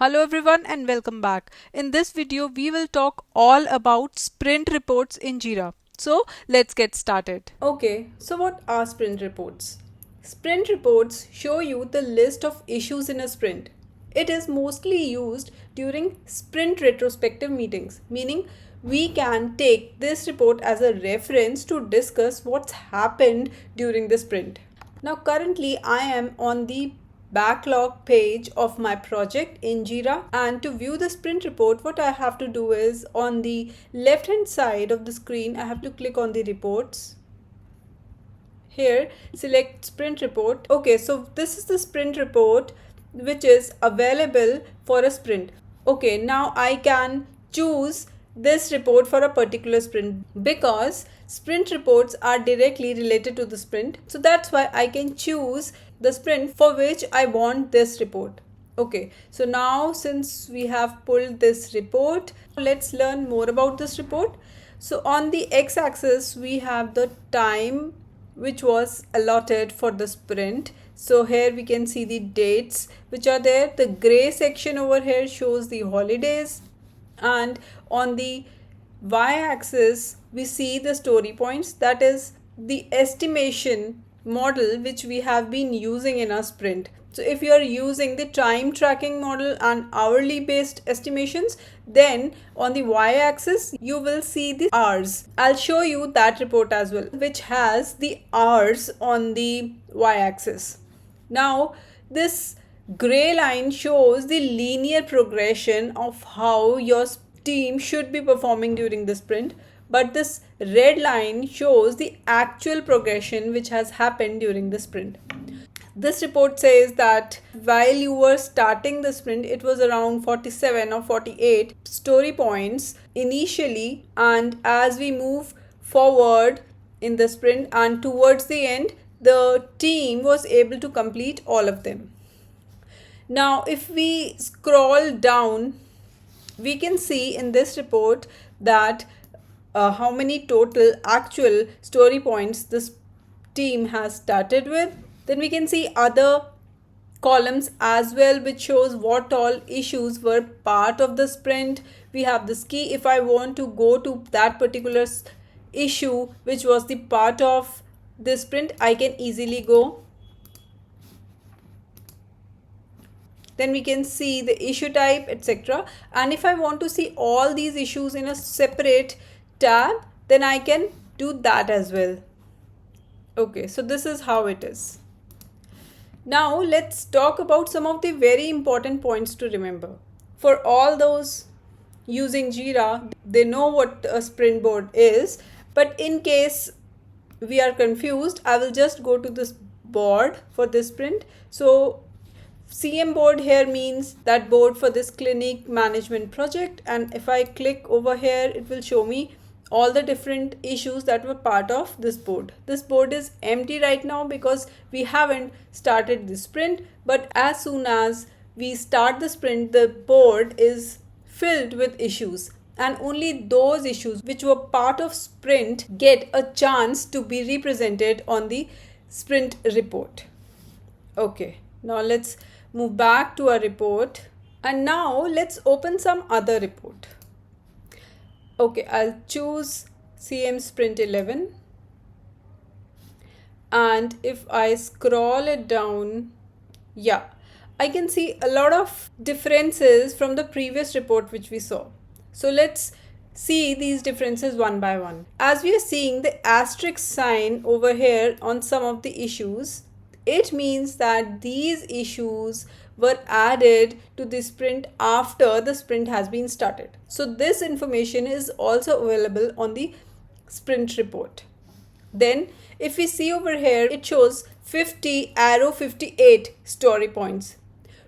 Hello everyone and welcome back. In this video, we will talk all about sprint reports in Jira. So let's get started. Okay, so what are sprint reports? Sprint reports show you the list of issues in a sprint. It is mostly used during sprint retrospective meetings, meaning we can take this report as a reference to discuss what's happened during the sprint. Now, currently, I am on the backlog page of my project in Jira, and to view the sprint report, what I have to do is on the left hand side of the screen I have to click on the reports. Here select sprint report. Okay, so this is the sprint report which is available for a sprint. Okay, now I can choose this report for a particular sprint because sprint reports are directly related to the sprint. So that's why I can choose the sprint for which I want this report. Okay, so now since we have pulled this report, let's learn more about this report. So on the x-axis we have the time which was allotted for the sprint. So here we can see the dates which are there. The gray section over here shows the holidays, and on the y-axis we see the story points, that is the estimation model which we have been using in our sprint. So if you are using the time tracking model and hourly based estimations, then on the y-axis you will see the hours. I'll show you that report as well, which has the hours on the y-axis. Now this gray line shows the linear progression of how your team should be performing during the sprint, but this red line shows the actual progression which has happened during the sprint. This report says that while you were starting the sprint, it was around 47 or 48 story points initially, and as we move forward in the sprint and towards the end, the team was able to complete all of them. Now if we scroll down, we can see in this report that how many total actual story points this team has started with. Then we can see other columns as well, which shows what all issues were part of the sprint. We have this key. If I want to go to that particular issue which was the part of this sprint, I can easily go. Then we can see the issue type, etc. And if I want to see all these issues in a separate tab, then I can do that as well. Okay, so this is how it is. Now let's talk about some of the very important points to remember. For all those using Jira, they know what a sprint board is, but in case we are confused, I will just go to this board for this sprint. So CM board here means that board for this clinic management project, and if I click over here, it will show me all the different issues that were part of this board. This board is empty right now because we haven't started the sprint, but as soon as we start the sprint, the board is filled with issues, and only those issues which were part of sprint get a chance to be represented on the sprint report. Okay, now let's move back to our report, and now let's open some other report. Okay, I'll choose CM Sprint 11, and if I scroll it down, yeah, I can see a lot of differences from the previous report which we saw. So let's see these differences one by one. As we are seeing the asterisk sign over here on some of the issues, it means that these issues were added to the sprint after the sprint has been started. So this information is also available on the sprint report. Then if we see over here, it shows 58 story points,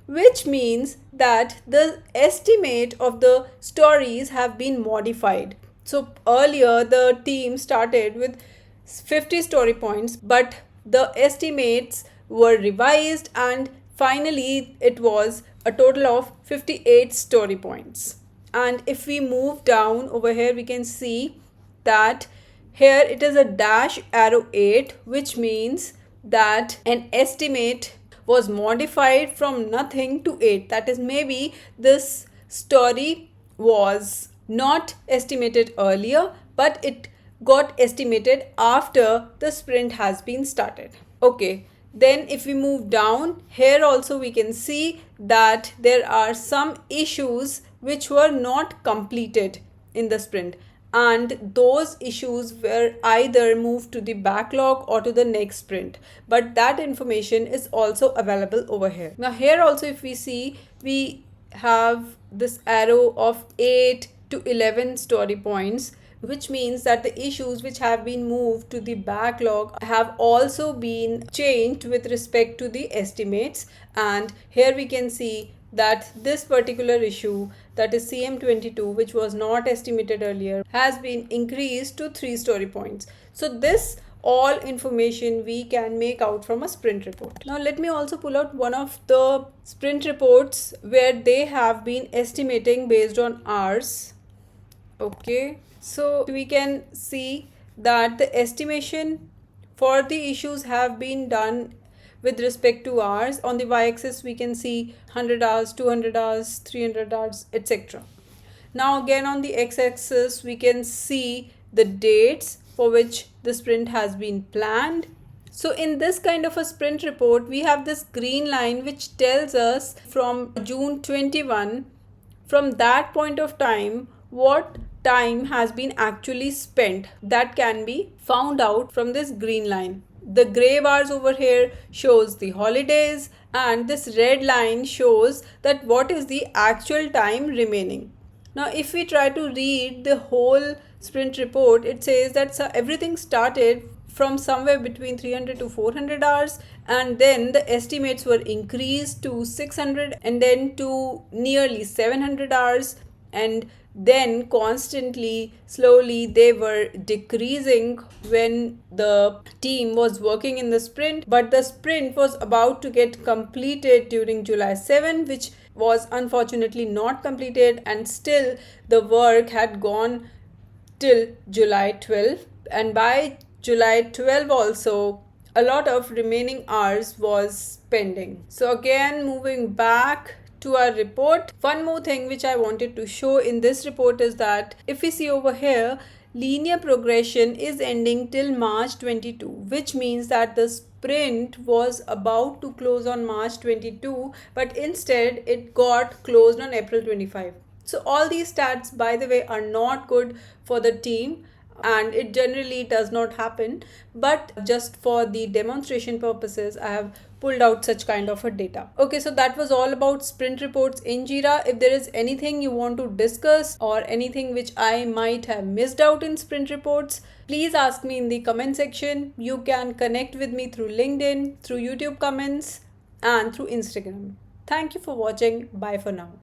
which means that the estimate of the stories have been modified. So earlier the team started with 50 story points, but the estimates were revised and finally it was a total of 58 story points. And if we move down over here, we can see that here it is a dash arrow 8, which means that an estimate was modified from nothing to 8. That is, maybe this story was not estimated earlier, but it got estimated after the sprint has been started. Okay, then if we move down, here also we can see that there are some issues which were not completed in the sprint, and those issues were either moved to the backlog or to the next sprint, but that information is also available over here. Now here also, if we see, we have this arrow of 8 to 11 story points, which means that the issues which have been moved to the backlog have also been changed with respect to the estimates. And here we can see that this particular issue, that is CM22, which was not estimated earlier, has been increased to 3 story points. So this all information we can make out from a sprint report. Now let me also pull out one of the sprint reports where they have been estimating based on hours. Okay, so we can see that the estimation for the issues have been done with respect to hours. On the y-axis we can see 100 hours, 200 hours, 300 hours, etc. Now again on the x-axis we can see the dates for which the sprint has been planned. So in this kind of a sprint report, we have this green line which tells us from June 21, from that point of time, what time has been actually spent. That can be found out from this green line. The gray bars over here shows the holidays, and this red line shows that what is the actual time remaining. Now if we try to read the whole sprint report, it says that everything started from somewhere between 300 to 400 hours, and then the estimates were increased to 600 and then to nearly 700 hours, and then constantly, slowly they were decreasing when the team was working in the sprint. But the sprint was about to get completed during July 7, which was unfortunately not completed, and still the work had gone till July 12, and by July 12 also a lot of remaining hours was pending. So again, moving back to our report, one more thing which I wanted to show in this report is that if we see over here, linear progression is ending till March 22, which means that the sprint was about to close on March 22, but instead it got closed on April 25. So all these stats, by the way, are not good for the team, and it generally does not happen, but just for the demonstration purposes I have pulled out such kind of a data. Okay, so that was all about sprint reports in Jira. If there is anything you want to discuss or anything which I might have missed out in sprint reports, please ask me in the comment section. You can connect with me through LinkedIn, through YouTube comments, and through Instagram. Thank you for watching. Bye for now.